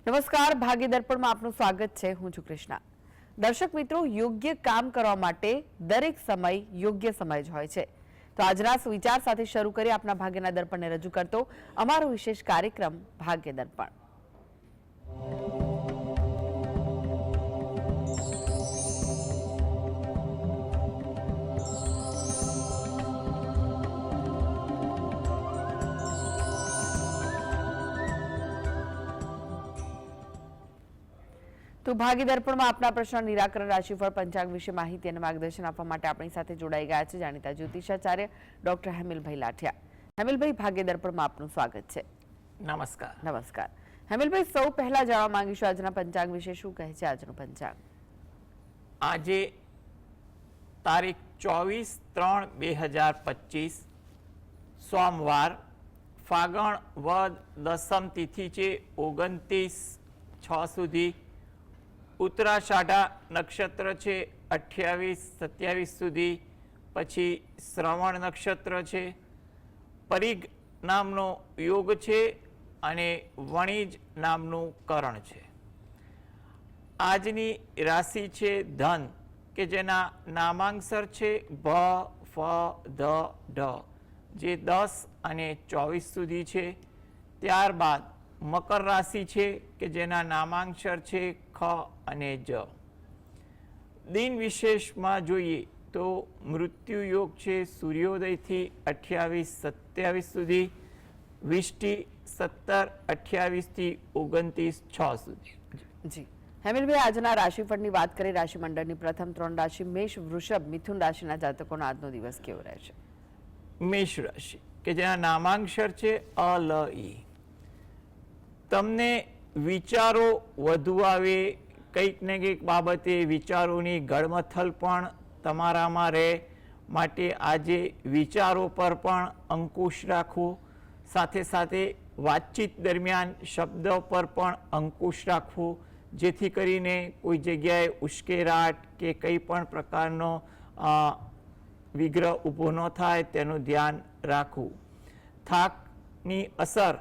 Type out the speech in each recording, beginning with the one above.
નમસ્કાર, ભાગ્ય દર્પણમાં આપનું સ્વાગત છે। હું છું કૃષ્ણા। દર્શક મિત્રો, યોગ્ય કામ કરવા માટે દરેક સમય યોગ્ય સમય જ હોય છે। તો આજના સુવિચાર સાથે શરૂ કરી આપના ભાગ્યના દર્પણને રજૂ કરતો અમારો વિશેષ કાર્યક્રમ ભાગ્ય દર્પણ। તો ભાગ્ય દર્પણમાં આપના પ્રશ્ન નિરાકરણ રાશિફળ પંચાંગ વિશે માહિતી અને માર્ગદર્શન આપવા માટે આપણી સાથે જોડાઈ ગયા છે જાણીતા જ્યોતિષાચાર્ય ડોક્ટર હેમિલભાઈ લાઠિયા। હેમિલભાઈ, ભાગ્ય દર્પણમાં આપનું સ્વાગત છે। નમસ્કાર। નમસ્કાર હેમિલભાઈ, સૌ પહેલા જાણવા માંગીશું આજના પંચાંગ વિશે શું કહે છે આજનું પંચાંગ? આજે તારીખ 24/3/2025 સોમવાર, ફાગણ વદ દસમ તિથિ છે 29/6 સુધી, ઉત્તરાષાઢા નક્ષત્ર છે 28-27 સુધી, પછી શ્રવણ નક્ષત્ર છે, પરિઘ નામનો યોગ છે અને વણિજ નામનું કરણ છે। આજની રાશિ છે ધન, કે જેના નામાંક્ષર છે ભ, ફ, ધ, ઢ, જે 10 અને 24 સુધી છે। ત્યારબાદ મકર રાશિ છે કે જેના નામાંક્ષર છે ખ અને જ। દિન વિશેષમાં જોઈએ તો મૃત્યુ યોગ છે સૂર્યોદયથી 28-27 સુધી, વિષ્ટિ 17-28 થી 29-6 સુધી। જી હેમિલભાઈ, આજના રાશિફળની વાત કરીએ। રાશિમંડળની પ્રથમ 3 રાશિ મેષ, વૃષભ, મિથુન રાશિના જાતકોનો આજનો દિવસ કેવો રહેશે? મેષ રાશિ કે જેના નામાંક્ષર છે અ, લ, ઈ, તમને વિચારો વધુ આવે, કંઈક ને કંઈક બાબતે વિચારોની ગળમથલ પણ તમારામાં રહે, માટે આજે વિચારો પર પણ અંકુશ રાખવો, સાથે સાથે વાતચીત દરમિયાન શબ્દો પર પણ અંકુશ રાખવો, જેથી કરીને કોઈ જગ્યાએ ઉશ્કેરાટ કે કંઈ પણ પ્રકારનો વિગ્રહ ઊભો ન થાય તેનું ધ્યાન રાખવું। થાકની અસર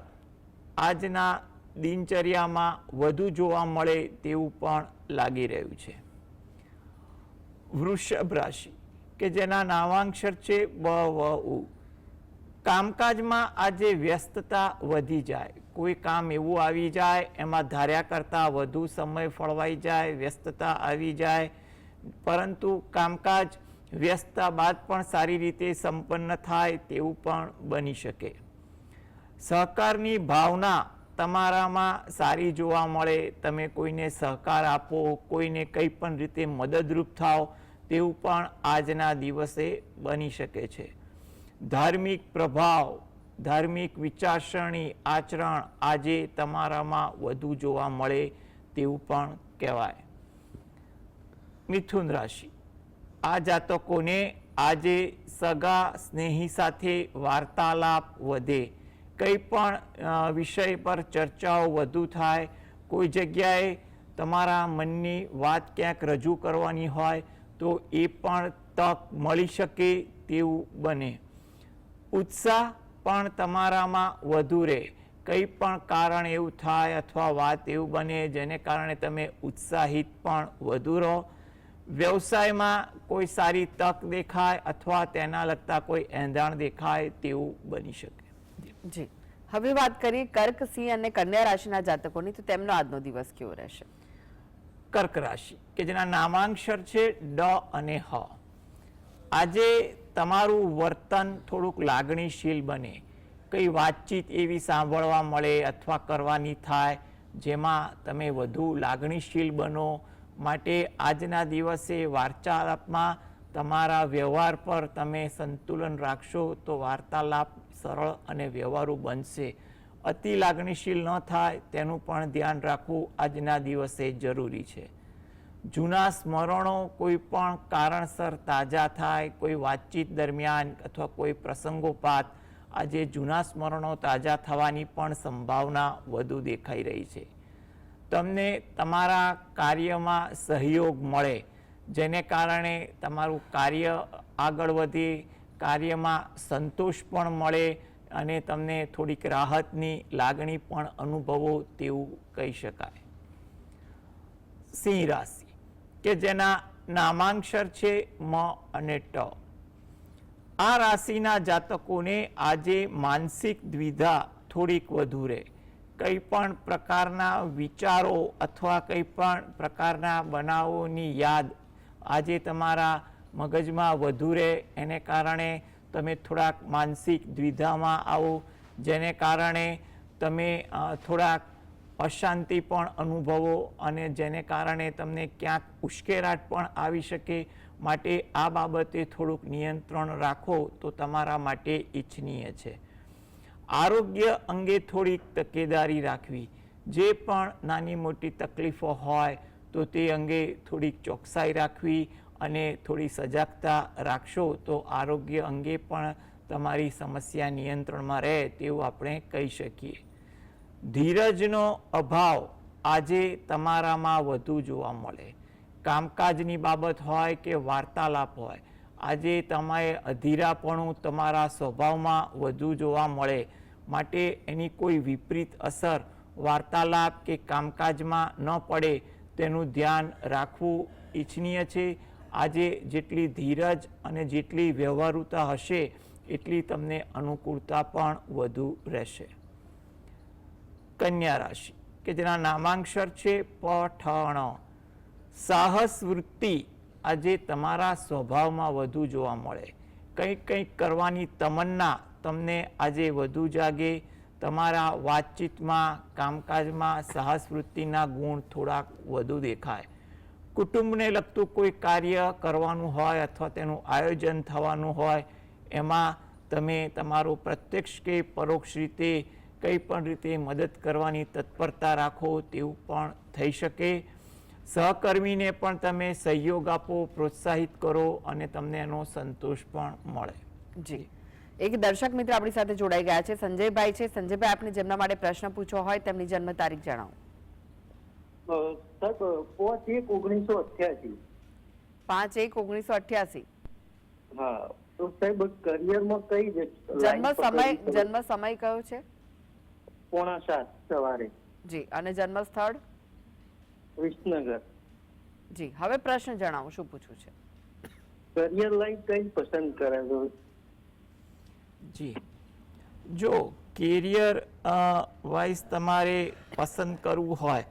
આજના દિનચર્યામાં વધુ જોવા મળે તેવું પણ લાગી રહ્યું છે। વૃષભ રાશિ કે જેના નામાંક્ષર છે બ, વ, ઉ, કામકાજમાં આજે વ્યસ્તતા વધી જાય, કોઈ કામ એવું આવી જાય એમાં ધાર્યા કરતાં વધુ સમય ફળવાઈ જાય, વ્યસ્તતા આવી જાય, પરંતુ કામકાજ વ્યસ્તતા બાદ પણ સારી રીતે સંપન્ન થાય તેવું પણ બની શકે। સહકારની ભાવના તમારામાં સારી જોવા મળે, તમે કોઈને સહકાર આપો, કોઈને કંઈ પણ રીતે મદદરૂપ થાવ તેવું પણ આજના દિવસે બની શકે છે। ધાર્મિક પ્રભાવ, ધાર્મિક વિચારસરણી, આચરણ આજે તમારામાં વધુ જોવા મળે તેવું પણ કહેવાય। મિથુન રાશિ, આ જાતકોને આજે સગા સ્નેહી સાથે વાર્તાલાપ વધે, કંઈ પણ વિષય પર ચર્ચાઓ વધુ થાય, કોઈ જગ્યાએ તમારા મનની વાત ક્યાંક રજૂ કરવાની હોય તો એ પણ તક મળી શકે તેવું બને। ઉત્સાહ પણ તમારામાં વધુ રહે, કંઈ પણ કારણ એવું થાય અથવા વાત એવું બને જેને કારણે તમે ઉત્સાહિત પણ વધુ રહો। વ્યવસાયમાં કોઈ સારી તક દેખાય અથવા તેના લગતા કોઈ એંધાણ દેખાય તેવું બની શકે। જી હવે વાત કરીએ કર્ક, સિંહ અને કન્યા રાશિના જાતકોની, તો તેમનો આજનો દિવસ કેવો રહેશે? કર્ક રાશિ કે જેના નામાંક્ષર છે ડ અને હ, આજે તમારું વર્તન થોડુંક લાગણીશીલ બને, કઈ વાતચીત એવી સાંભળવા મળે અથવા કરવાની થાય જેમાં તમે વધુ લાગણીશીલ બનો, માટે આજના દિવસે વાર્તાલાપમાં તમારા વ્યવહાર પર તમે સંતુલન રાખશો તો વાર્તાલાપ સરળ અને વ્યવહારુ બનશે। અતિ લાગણીશીલ ન થાય તેનું પણ ધ્યાન રાખવું આજના દિવસે જરૂરી છે। જૂના સ્મરણો કોઈ પણ કારણસર તાજા થાય, કોઈ વાતચીત દરમિયાન અથવા કોઈ પ્રસંગોપાત આજે જૂના સ્મરણો તાજા થવાની પણ સંભાવના વધુ દેખાઈ રહી છે। તમને તમારા કાર્યમાં સહયોગ મળે, જેને કારણે તમારું કાર્ય આગળ વધે, કાર્યમાં સંતોષ પણ મળે, અને તમને થોડીક રાહતની લાગણી પણ અનુભવો તેવું કહી શકાય. સિંહ રાશિ કે જેના નામાંક્ષર છે મ અને ટ. આ રાશિના જાતકોને આજે માનસિક દ્વિધા થોડીક વધુ રહે. કંઈ પણ પ્રકારના વિચારો અથવા કંઈ પણ પ્રકારના બનાવોની યાદ આજે તમારા મગજમાં વધુ રહે, એને કારણે તમે થોડાક માનસિક દ્વિધામાં આવો, જેને કારણે તમે થોડાક અશાંતિ પણ અનુભવો અને જેને કારણે તમને ક્યાંક ઉશ્કેરાટ પણ આવી શકે. માટે આ બાબતે થોડુંક નિયંત્રણ રાખો તો તમારા માટે ઈચ્છનીય છે. આરોગ્ય અંગે થોડીક તકેદારી રાખવી. જે પણ નાની મોટી તકલીફો હોય તો તે અંગે થોડીક ચોકસાઈ રાખવી અને થોડી સજાગતા રાખશો તો આરોગ્ય અંગે પણ તમારી સમસ્યા નિયંત્રણમાં રહે તેવું આપણે કહી શકીએ. ધીરજનો અભાવ આજે તમારામાં વધુ જોવા મળે. કામકાજની બાબત હોય કે વાર્તાલાપ હોય, આજે તમે અધીરાપણું તમારા સ્વભાવમાં વધુ જોવા મળે. માટે એની કોઈ વિપરીત અસર વાર્તાલાપ કે કામકાજમાં ન પડે તેનું ધ્યાન રાખવું ઈચ્છનીય છે. આજે જેટલી ધીરજ અને જેટલી વ્યવહારુતા હશે એટલી તમને અનુકૂળતા પણ વધુ રહેશે. કન્યા રાશિ કે જેના નામાંક્ષર છે પ ઠ ણ. સાહસ વૃત્તિ આજે તમારા સ્વભાવમાં વધુ જોવા મળે. કંઈક કંઈક કરવાની તમન્ના તમને આજે વધુ જાગે. તમારા વાતચીતમાં, કામકાજમાં સાહસ વૃત્તિના ગુણ થોડાક વધુ દેખાય. કુટુંબને લગતું કોઈ કાર્ય કરવાનું હોય અથવા તેનું આયોજન થવાનું હોય, એમાં તમે તમારું પ્રત્યક્ષ કે પરોક્ષ રીતે કંઈ પણ રીતે મદદ કરવાની તત્પરતા રાખો તેવું પણ થઈ શકે. સહકર્મીને પણ તમે સહયોગ આપો, પ્રોત્સાહિત કરો અને તમને એનો સંતોષ પણ મળે. જી, એક દર્શક મિત્ર આપણી સાથે જોડાઈ ગયા છે, સંજયભાઈ છે. સંજયભાઈ, આપને જેમના માટે પ્રશ્ન પૂછવો હોય તેમની જન્મ તારીખ જણાવો. સાહેબ 5/1/1988. 5/1/1988. હા, તો સાહેબ કરિયરમાં કઈ જન્મ સમય કયો છે? 6:45 સવારે. જી, અને જન્મ સ્થળ? વિસનગર. જી, હવે પ્રશ્ન જણાવો, શું પૂછવું છે? કરિયર લાઈન કઈ પસંદ કરે છે? જી, જો કેરિયર વાઇઝ તમારે પસંદ કરવું હોય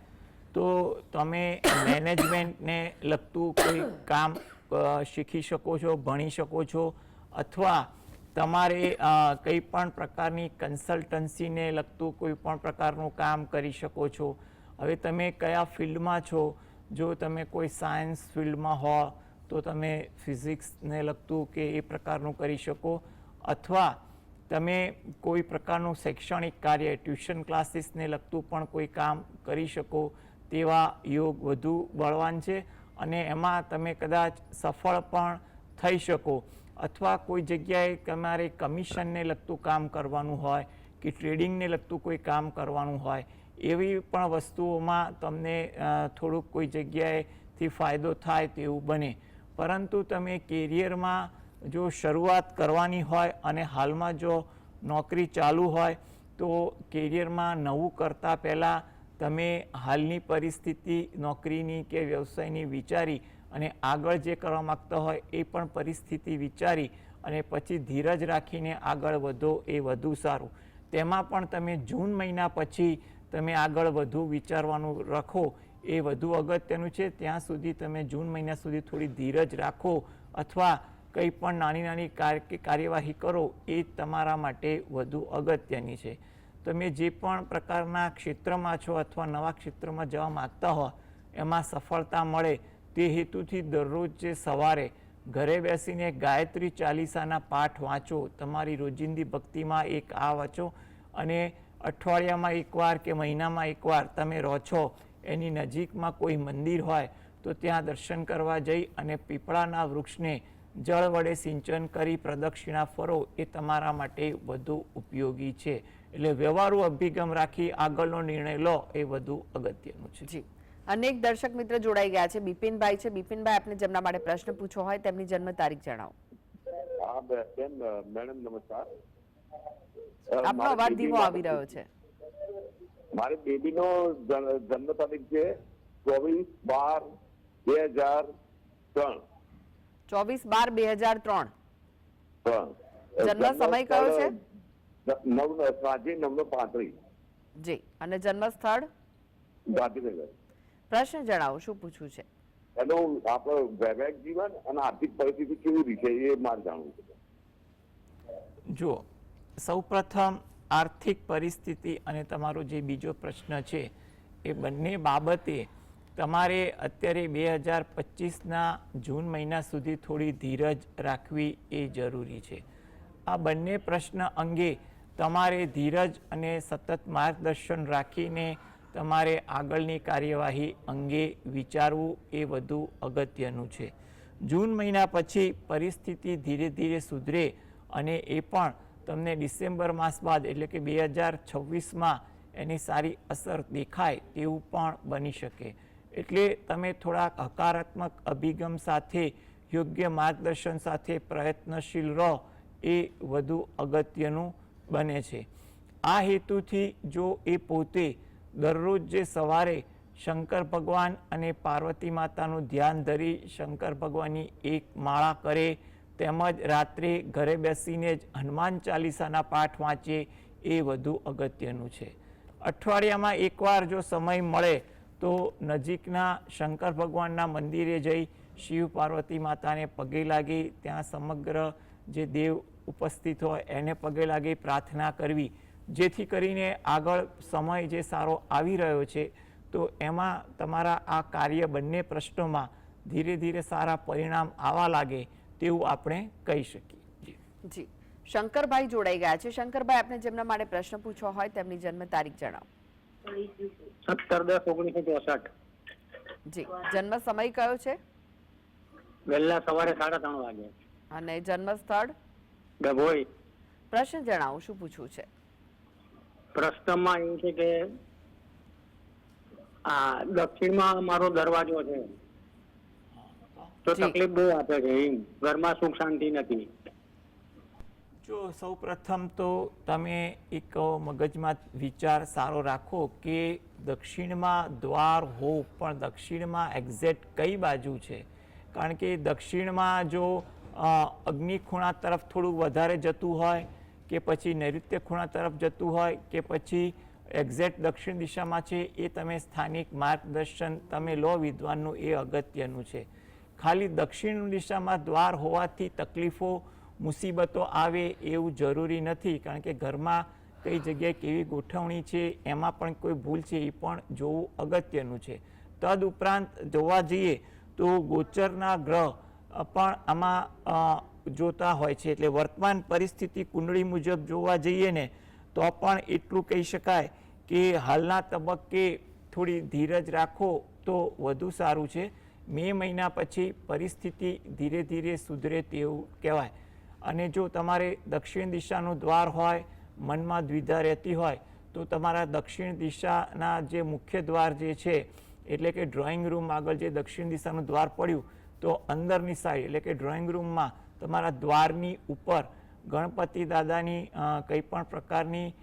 તો તમે મેનેજમેન્ટને લગતું કોઈ કામ શીખી શકો છો, ભણી શકો છો, અથવા તમારે કંઈ પણ પ્રકારની કન્સલ્ટન્સીને લગતું કોઈ પણ પ્રકારનું કામ કરી શકો છો. હવે તમે કયા ફિલ્ડમાં છો? જો તમે કોઈ સાયન્સ ફિલ્ડમાં હો તો તમે ફિઝિક્સને લગતું કે એ પ્રકારનું કરી શકો, અથવા તમે કોઈ પ્રકારનું શૈક્ષણિક કાર્ય, ટ્યુશન ક્લાસીસને લગતું પણ કોઈ કામ કરી શકો તેવા યોગ વધુ બળવાન છે. અને એમાં તમે કદાચ સફળ પણ થઈ શકો. અથવા કોઈ જગ્યાએ તમારે કમિશનને લગતું કામ કરવાનું હોય કે ટ્રેડિંગને લગતું કોઈ કામ કરવાનું હોય, એવી પણ વસ્તુઓમાં તમને થોડુંક કોઈ જગ્યાએથી ફાયદો થાય તેવું બને. પરંતુ તમે કેરિયરમાં જો શરૂઆત કરવાની હોય અને હાલમાં જો નોકરી ચાલુ હોય તો કેરિયરમાં નવું કરતાં પહેલાં તમે હાલની પરિસ્થિતિ નોકરીની કે વ્યવસાયની વિચારી અને આગળ જે કરવા માગતા હોય એ પણ પરિસ્થિતિ વિચારી અને પછી ધીરજ રાખીને આગળ વધો એ વધુ સારું. તેમાં પણ તમે જૂન મહિના પછી તમે આગળ વધુ વિચારવાનું રાખો એ વધુ અગત્યનું છે. ત્યાં સુધી તમે જૂન મહિના સુધી થોડી ધીરજ રાખો અથવા કંઈ પણ નાની નાની કાર્યવાહી કરો એ તમારા માટે વધુ અગત્યની છે. તમે જે પણ પ્રકારના ક્ષેત્રમાં છો અથવા નવા ક્ષેત્રમાં જવા માગતા હો એમાં સફળતા મળે તે હેતુથી દરરોજ જે સવારે ઘરે બેસીને ગાયત્રી ચાલીસાના પાઠ વાંચો. તમારી રોજિંદી ભક્તિમાં એક આ વાંચો અને અઠવાડિયામાં એકવાર કે મહિનામાં એકવાર તમે રહો છો એની નજીકમાં કોઈ મંદિર હોય તો ત્યાં દર્શન કરવા જઈ અને પીપળાના વૃક્ષને જળ વડે સિંચન કરી પ્રદક્ષિણા ફરો એ તમારા માટે વધુ ઉપયોગી છે. એટલે વ્યવહારુ અભિગમ રાખી આગળનો નિર્ણય લો એ વધુ અગત્યનું છે. જી, અનેક દર્શક મિત્ર જોડાઈ ગયા છે. બિપિનભાઈ છે. બિપિનભાઈ, આપને જેમના માટે પ્રશ્ન પૂછવો હોય તેમની જન્મ તારીખ જણાવો. હા બેન, મેડમ નમસ્કાર. આપનો અવાજ ધીમો આવી રહ્યો છે. મારી બેબીનો જન્મ તારીખ છે 24/12/2003. 24/12/2003. જન્મ સમય કયો છે? સાંજે 9:35. જી. અને જન્મ સ્થળ? ગાંધીનગર. પ્રશ્ન જણાવો, શું પૂછવું છે? એનું આપણો વૈવાહિક જીવન અને આર્થિક પરિસ્થિતિ કેવી રીતે એ મારે જાણવું છે. જો સૌપ્રથમ આર્થિક પરિસ્થિતિ અને તમારો જે બીજો પ્રશ્ન છે એ બંને બાબતે તમારે અત્યારે 2025ના જૂન મહિના સુધી થોડી ધીરજ રાખવી એ જરૂરી છે. આ બંને પ્રશ્ન અંગે તમારે ધીરજ અને સતત માર્ગદર્શન રાખીને તમારે આગળની કાર્યવાહી અંગે વિચારવું એ વધુ અગત્યનું છે. જૂન મહિના પછી પરિસ્થિતિ ધીરે ધીરે સુધરે અને એ પણ તમને ડિસેમ્બર માસ બાદ એટલે કે 2026માં એની સારી અસર દેખાય તેવું પણ બની શકે. એટલે તમે થોડાક હકારાત્મક અભિગમ સાથે યોગ્ય માર્ગદર્શન સાથે પ્રયત્નશીલ રહો એ વધુ અગત્યનું બને છે. આ હેતુથી જો એ પોતે દરરોજ જે સવારે શંકર ભગવાન અને પાર્વતી માતાનું ધ્યાન ધરી શંકર ભગવાનની એક માળા કરે તેમજ રાત્રે ઘરે બેસીને જ હનુમાન ચાલીસાના પાઠ વાંચે એ વધુ અગત્યનું છે. અઠવાડિયામાં એકવાર જો સમય મળે તો નજીકના શંકર ભગવાનના મંદિરે જઈ શિવ પાર્વતી માતાને પગે લાગી ત્યાં સમગ્ર જે દેવ ઉપસ્થિત હોય એને પગે લાગી પ્રાર્થના કરવી, જેથી કરીને આગળ સમય જે સારો આવી રહ્યો છે તો એમાં તમારા આ કાર્ય બંને પ્રશ્નોમાં ધીરે ધીરે સારા પરિણામ આવવા લાગે તેવું આપણે કહી શકીએ. જી. શંકરભાઈ જોડાઈ ગયા છે. શંકરભાઈ, આપને જેમના માટે પ્રશ્ન પૂછવો હોય તેમની જન્મ તારીખ જણાવો. 17/10/1964. જી. જન્મ સમય કયો છે? વહેલા સવારે 3:30 વાગે. અને જન્મ સ્થળ? ડભોઈ. પ્રશ્ન જણાવો, શું પૂછવું છે? પ્રશ્નમાં એવું છે કે આ દક્ષિણમાં મારો દરવાજો છે તો જી. તકલીફ બહુ આપે છે. ઘરમાં સુખ શાંતિ નથી. જો સૌપ્રથમ તો તમે એક મગજમાં વિચાર સારો રાખો કે દક્ષિણમાં દ્વાર હોવું પણ દક્ષિણમાં એક્ઝેક્ટ કઈ બાજુ છે. કારણ કે દક્ષિણમાં જો અગ્નિ ખૂણા તરફ થોડું વધારે જતું હોય કે પછી નૈઋત્ય ખૂણા તરફ જતું હોય કે પછી એક્ઝેક્ટ દક્ષિણ દિશામાં છે એ તમે સ્થાનિક માર્ગદર્શન તમે લો વિદ્વાનનું એ અગત્યનું છે. ખાલી દક્ષિણ દિશામાં દ્વાર હોવાથી તકલીફો મુસીબતો આવે એવું જરૂરી નથી. કારણ કે ઘરમાં કઈ જગ્યાએ કેવી ગોઠવણી છે એમાં પણ કોઈ ભૂલ છે એ પણ જોવું અગત્યનું છે. તદ ઉપરાંત જોવા જઈએ તો ગોચરના ગ્રહ પણ આમાં જોતા હોય છે. એટલે વર્તમાન પરિસ્થિતિ કુંડળી મુજબ જોવા જઈએ ને તો પણ એટલું કહી શકાય કે હાલના તબક્કે થોડી ધીરજ રાખો તો વધુ સારું છે. મે મહિના પછી પરિસ્થિતિ ધીરે ધીરે સુધરે તેવું કહેવાય. અને જો તમારે દક્ષિણ દિશાનું દ્વાર હોય, મનમાં દ્વિધા રહેતી હોય તો તમારા દક્ષિણ દિશાના જે મુખ્ય દ્વાર જે છે એટલે કે ડ્રોઈંગ રૂમ આગળ જે દક્ષિણ દિશાનું દ્વાર પડ્યું તો અંદરની સાઈડ એટલે કે ડ્રોઈંગ રૂમમાં તમારા દ્વારની ઉપર ગણપતિ દાદાની કંઈ પણ પ્રકારની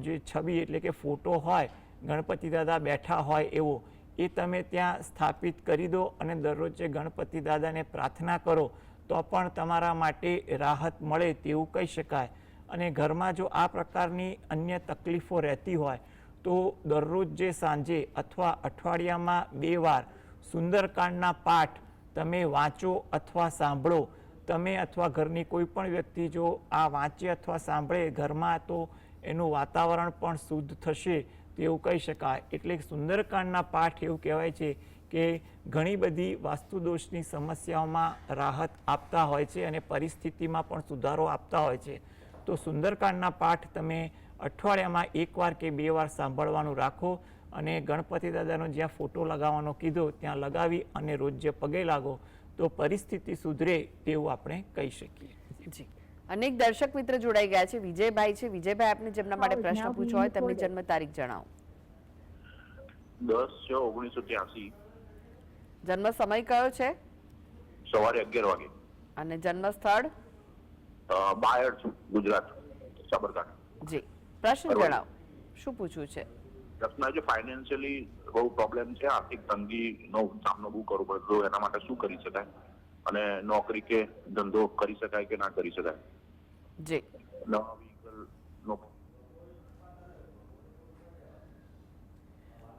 જે છબી એટલે કે ફોટો હોય, ગણપતિ દાદા બેઠા હોય એવો એ તમે ત્યાં સ્થાપિત કરી દો અને દરરોજ જે ગણપતિ દાદાને પ્રાર્થના કરો તો પણ તમારા માટે રાહત મળે તેવું કહી શકાય. અને ઘરમાં જો આ પ્રકારની અન્ય તકલીફો રહેતી હોય તો દરરોજ જે સાંજે અથવા અઠવાડિયામાં 2 વાર સુંદરકાંડના પાઠ તમે વાંચો અથવા સાંભળો. તમે અથવા ઘરની કોઈ પણ વ્યક્તિ જો આ વાંચે અથવા સાંભળે ઘરમાં તો એનું વાતાવરણ પણ શુદ્ધ થશે તેવું કહી શકાય. એટલે સુંદરકાંડના પાઠ એવું કહેવાય છે કે ઘણી બધી વાસ્તુદોષની સમસ્યાઓમાં રાહત આપતા હોય છે અને પરિસ્થિતિમાં પણ સુધારો આપતા હોય છે. તો સુંદરકાંડના પાઠ તમે અઠવાડિયામાં 1 વાર કે 2 વાર સાંભળવાનું રાખો અને ગણપતિ દાદાનો જ્યાં ફોટો લગાવવાનો કીધો ત્યાં લગાવી અને રોજ જે પગે લાગો તો પરિસ્થિતિ સુધરે તેવું આપણે કહી શકીએ. જી. અનેક દર્શક મિત્ર જોડાઈ ગયા છે. વિજયભાઈ છે. વિજયભાઈ, આપને જેમના માટે પ્રશ્ન પૂછવો હોય તેમની જન્મ તારીખ જણાવો. 10/6/1983. જન્મ સમય કયો છે? સવારે 11 વાગે. અને જન્મ સ્થળ? બાયડ, ગુજરાત, સાબરકાંઠા. જી, પ્રશ્ન જણાવો, શું પૂછવું છે? પ્રશ્ન છે ફાઇનાન્શિયલી બહુ પ્રોબ્લેમ છે, આર્થિક તંગીનો સામનો બહુ કરવો પડે, તો એના માટે શું કરી શકાય અને નોકરી કે ધંધો કરી શકાય કે ના કરી શકાય? જી, નવા વ્હીકલ નો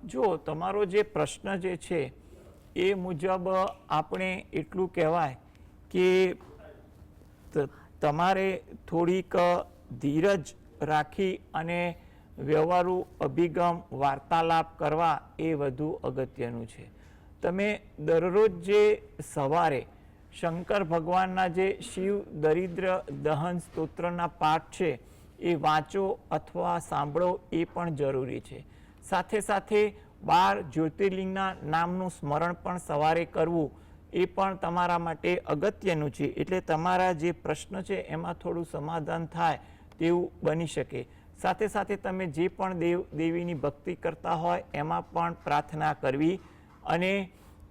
જો તમારો જે પ્રશ્ન જે છે એ મુજબ આપણે એટલું કહેવાય કે તમારે થોડીક ધીરજ રાખી અને વ્યવહારુ અભિગમ વાર્તાલાપ કરવા એ વધુ અગત્યનું છે. તમે દરરોજ જે સવારે શંકર ભગવાનના જે શિવ દરિદ્ર દહન સ્તોત્રના પાઠ છે એ વાંચો અથવા સાંભળો એ પણ જરૂરી છે. સાથે સાથે 12 જ્યોતિર્લિંગના નામનું સ્મરણ પણ સવારે કરવું એ પણ તમારા માટે અગત્યનું છે. એટલે તમારા જે પ્રશ્ન છે એમાં થોડું સમાધાન થાય તેવું બની શકે. સાથે સાથે તમે જે પણ દેવીની ભક્તિ કરતા હોય એમાં પણ પ્રાર્થના કરવી અને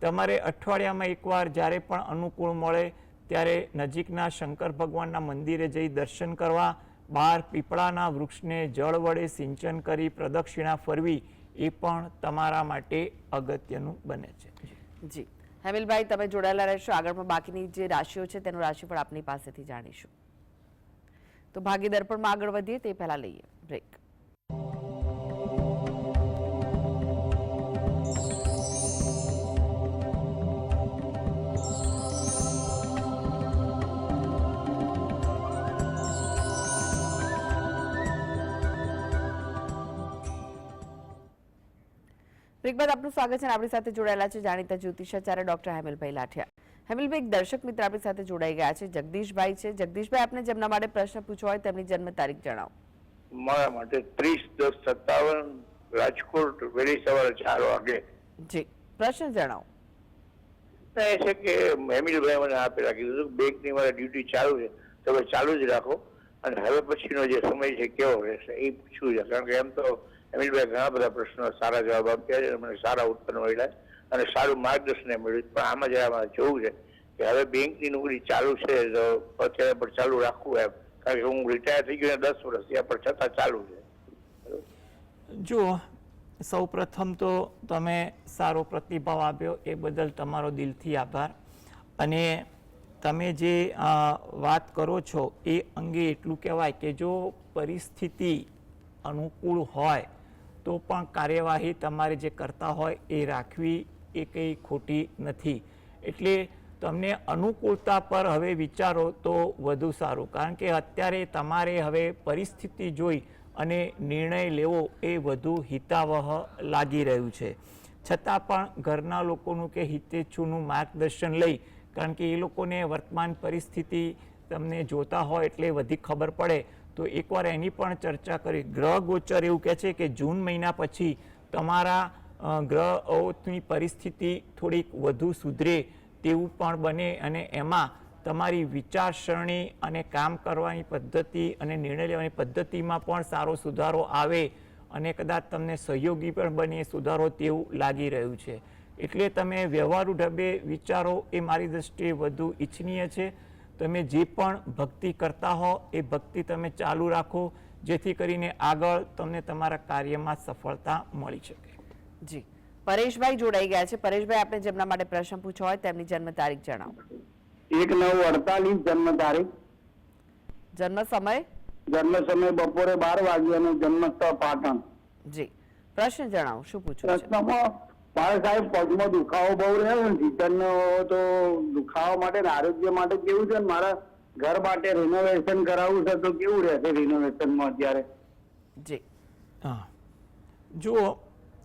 તમારે અઠવાડિયામાં એકવાર જ્યારે પણ અનુકૂળ મળે ત્યારે નજીકના શંકર ભગવાનના મંદિરે જઈ દર્શન કરવા, 12 પીપળાના વૃક્ષને જળ વડે સિંચન કરી પ્રદક્ષિણા ફરવી એ પણ તમારા માટે અગત્યનું બને છે. જી, હેમિલભાઈ તમે જોડાયેલા રહેશો. આગળ પણ બાકીની જે રાશિઓ છે તેનું રાશિફળ આપની પાસેથી જાણીશું. તો ભાગ્ય દર્પણમાં આગળ વધીએ તે પહેલા લઈએ બ્રેક. બ્રેક બાદ આપનું સ્વાગત છે. આપણી સાથે જોડાયેલા છે જાણીતા જ્યોતિષાચાર્ય ડોક્ટર હેમિલભાઈ લાઠિયા. હેમિલભાઈ, એક દર્શક મિત્ર આપણી સાથે જોડાઈ ગયા છે, જગદીશભાઈ છે. જગદીશભાઈ, આપને જેમના માટે પ્રશ્ન પૂછવો હોય તેમની જન્મ તારીખ જણાવો. મારા માટે 30/10/57 રાજકોટ વહેલી સવારે 4 વાગે. જી, પ્રશ્ન જણાવો. એ છે કે હેમિલભાઈ મને આપેલા કીધું બેંકની મારે ડ્યુટી ચાલુ છે, તમે ચાલુ જ રાખો અને હવે પછીનો જે સમય છે કેવો રહેશે એ પૂછવું છે. કારણ કે એમ તો હેમિલભાઈ ઘણા બધા પ્રશ્નો સારા જવાબ આપ્યા છે, મને સારા ઉત્તર મળ્યા અને સારું માર્ગદર્શન મળ્યું. પણ આમાં જરા મારે જોવું છે કે હવે બેંકની નોકરી ચાલુ છે તો અત્યારે પણ ચાલુ રાખવું એમ, કારણ કે હું રિટાયર થઈ ગયો 10 વર્ષ થયા પણ છતાં ચાલુ છે. જો સૌ પ્રથમ તો તમે સારો પ્રતિભાવ આપ્યો એ બદલ તમારો દિલથી આભાર. અને તમે જે વાત કરો છો એ અંગે એટલું કહેવાય કે જો પરિસ્થિતિ અનુકૂળ હોય તો પણ કાર્યવાહી તમારે જે કરતા હોય એ રાખવી એ કંઈ ખોટી નથી. એટલે તમને અનુકૂળતા પર હવે વિચારો તો વધુ સારું, કારણ કે અત્યારે તમારે હવે પરિસ્થિતિ જોઈ અને નિર્ણય લેવો એ વધુ હિતાવહ લાગી રહ્યું છે. છતાં પણ ઘરના લોકોનું કે હિતેચ્છુનું માર્ગદર્શન લઈ, કારણ કે એ લોકોને વર્તમાન પરિસ્થિતિ તમને જોતા હોય એટલે વધી ખબર પડે, તો એકવાર એની પણ ચર્ચા કરી. ગ્રહ ગોચર એવું કહે છે કે જૂન મહિના પછી તમારા ગ્રહોની પરિસ્થિતિ થોડીક વધુ સુધરે તેવું પણ બને અને એમાં તમારી વિચારસરણી અને કામ કરવાની પદ્ધતિ અને નિર્ણય લેવાની પદ્ધતિમાં પણ સારો સુધારો આવે અને કદાચ તમને સહયોગી પણ બને સુધારો તેવું લાગી રહ્યું છે. એટલે તમે વ્યવહારુ ઢબે વિચારો એ મારી દૃષ્ટિએ વધુ ઈચ્છનીય છે. તમે જે પણ ભક્તિ કરતા હો એ ભક્તિ તમે ચાલુ રાખો, જેથી કરીને આગળ તમને તમારા કાર્યમાં સફળતા મળી શકે. જી, પરેશભાઈ જોડાઈ ગયા છે. પરેશભાઈ, આપણે જેમના માટે પ્રશ્ન પૂછવો હોય તેમની જન્મ તારીખ જણાવો. 1/9/48 જન્મ તારીખ. જન્મ સમય? જન્મ સમય બપોરે 12 વાગે અને જન્મ સ્થળ પાટણ. જી, પ્રશ્ન જણાવો, શું પૂછવું છે? પ્રશ્નમાં મારે સાહેબ પગમાં દુખાવો બહુ રહ્યો ને સીઝનનો, તો દુખાવા માટે ને આરોગ્ય માટે કેવું છે? મારા ઘર માટે રિનોવેશન કરાવવું છે તો કેવું રહેશે રિનોવેશનમાં અત્યારે? જી હા, જુઓ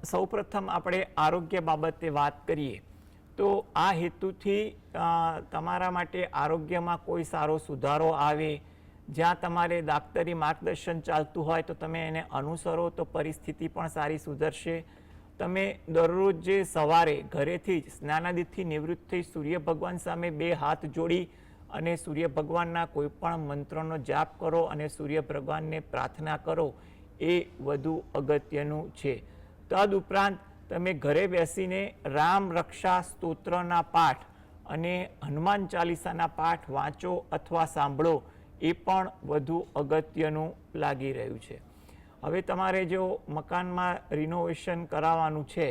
સૌપ્રથમ આપણે આરોગ્ય બાબતે વાત કરીએ તો આ હેતુથી તમારા માટે આરોગ્યમાં કોઈ સારો સુધારો આવે, જ્યાં તમારે દાક્તરી માર્ગદર્શન ચાલતું હોય તો તમે એને અનુસરો તો પરિસ્થિતિ પણ સારી સુધરશે. તમે દરરોજ જે સવારે ઘરેથી જ સ્નાનાદિથી નિવૃત્ત થઈ સૂર્ય ભગવાન સામે 2 હાથ જોડી અને સૂર્ય ભગવાનના કોઈ પણ મંત્રનો જાપ કરો અને સૂર્ય ભગવાનને પ્રાર્થના કરો એ વધુ અગત્યનું છે. તદ ઉપરાંત તમે ઘરે બેસીને રામ રક્ષા સ્તોત્રના પાઠ અને હનુમાન ચાલીસાના પાઠ વાંચો અથવા સાંભળો એ પણ વધુ અગત્યનું લાગી રહ્યું છે. હવે તમારે જો મકાનમાં રિનોવેશન કરાવવાનું છે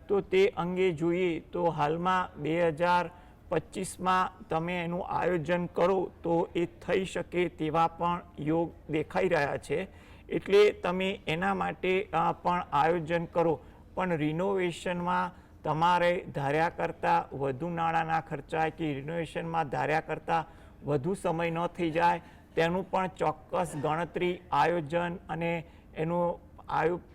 તો તે અંગે જોઈએ તો હાલમાં 2025માં તમે એનું આયોજન કરો તો એ થઈ શકે તેવા પણ યોગ દેખાઈ રહ્યા છે. એટલે તમે એના માટે પણ આયોજન કરો. પણ રિનોવેશનમાં તમારે ધાર્યા કરતાં વધુ નાણાં ના ખર્ચાય કે રિનોવેશનમાં ધાર્યા કરતાં વધુ સમય ન થઈ જાય તેનું પણ ચોક્કસ ગણતરી, આયોજન અને એનું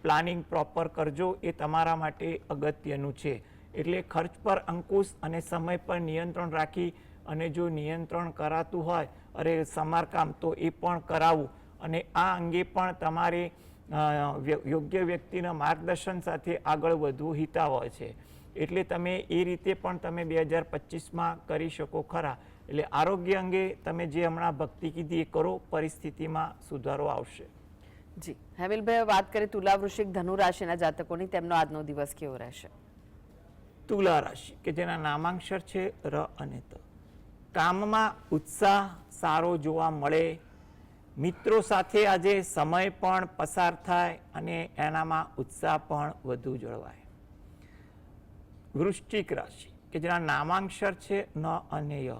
પ્લાનિંગ પ્રોપર કરજો. એ તમારા માટે અગત્યનું છે. એટલે ખર્ચ પર અંકુશ અને સમય પર નિયંત્રણ રાખી અને જો નિયંત્રણ કરાતું હોય સમારકામ તો એ પણ કરાવવું. અને આ અંગે પણ તમારે યોગ્ય વ્યક્તિના માર્ગદર્શન સાથે આગળ વધવું હિતાવહ છે. એટલે તમે એ રીતે પણ તમે 2025માં કરી શકો ખરા. એટલે આરોગ્ય અંગે તમે જે હમણાં ભક્તિ કીધી એ કરો, પરિસ્થિતિમાં સુધારો આવશે. જી હેમિલભાઈ, વાત કરીએ તુલા, વૃશ્ચિક, ધનુ રાશિના જાતકોની, તેમનો આજનો દિવસ કેવો રહેશે? તુલા રાશિ કે જેના નામાંક્ષર છે ર અને ત. કામમાં ઉત્સાહ સારો જોવા મળે. મિત્રો સાથે આજે સમય પણ પસાર થાય અને એનામાં ઉત્સાહ પણ વધુ જળવાય. વૃશ્ચિક રાશિ કે જેના નામાંક્ષર છે ન અને ય.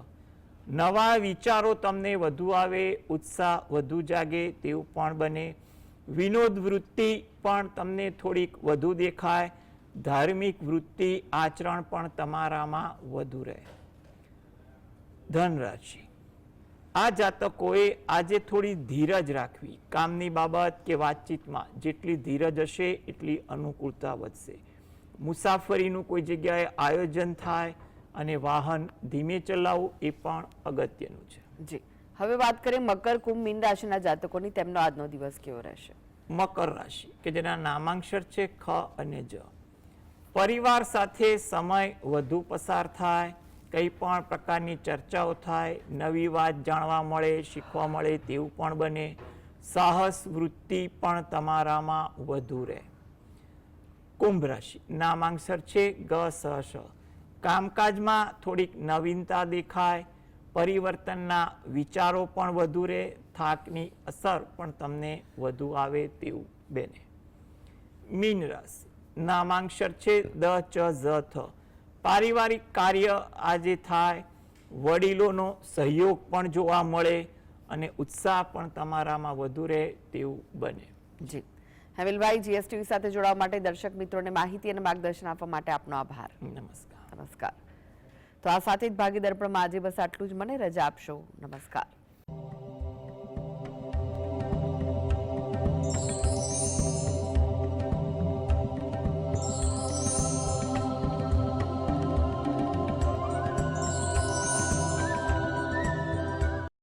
નવા વિચારો તમને વધુ આવે, ઉત્સાહ વધુ જાગે તેવું પણ બને. વિનોદ વૃત્તિ પણ તમને થોડીક વધુ દેખાય. ધાર્મિક વૃત્તિ, આચરણ પણ તમારામાં વધુ રહે. ધન રાશિ, આ જાતકોએ આજે થોડી ધીરજ રાખવી. કામની બાબત કે વાતચીતમાં જેટલી ધીરજ હશે એટલી અનુકૂળતા વધશે. મુસાફરીનું કોઈ જગ્યાએ આયોજન થાય અને વાહન ધીમે ચલાવવું એ પણ અગત્યનું છે. જી હવે વાત કરીએ મકર, કુંભ, મીન રાશિના જાતકોની, તેમનો આજનો દિવસ કેવો રહેશે? મકર રાશિ કે જેના નામાંક્ષર છે ખ અને જ. પરિવાર સાથે સમય વધુ પસાર થાય. કંઈ પણ પ્રકારની ચર્ચાઓ થાય, નવી વાત જાણવા મળે, શીખવા મળે તેવું પણ બને. સાહસ વૃત્તિ પણ તમારામાં વધુ રહે. કુંભ રાશિ, નામાંક્ષર છે ગ સ શ. કામકાજમાં થોડીક નવીનતા દેખાય. પરિવર્તનના વિચારો પણ વધુ રહે. થાકની અસર પણ તમને વધુ આવે તેવું બને. મીન રાશિ, નામાંક્ષર છે દ ચ ઝ થ. પારિવારિક કાર્ય આજે થાય. વડીલોનો સહયોગ પણ જોવા મળે અને ઉત્સાહ પણ તમારામાં વધુ રહે તેવું બને. જી હેમિલભાઈ, જીએસટીવી સાથે જોડાવા માટે દર્શક મિત્રોને માહિતી અને માર્ગદર્શન આપવા માટે આપનો આભાર. નમસ્કાર. નમસ્કાર. તો આ સાથે જ ભાગીદાર પણ આજે બસ આટલું જ. મને રજા આપશો. નમસ્કાર.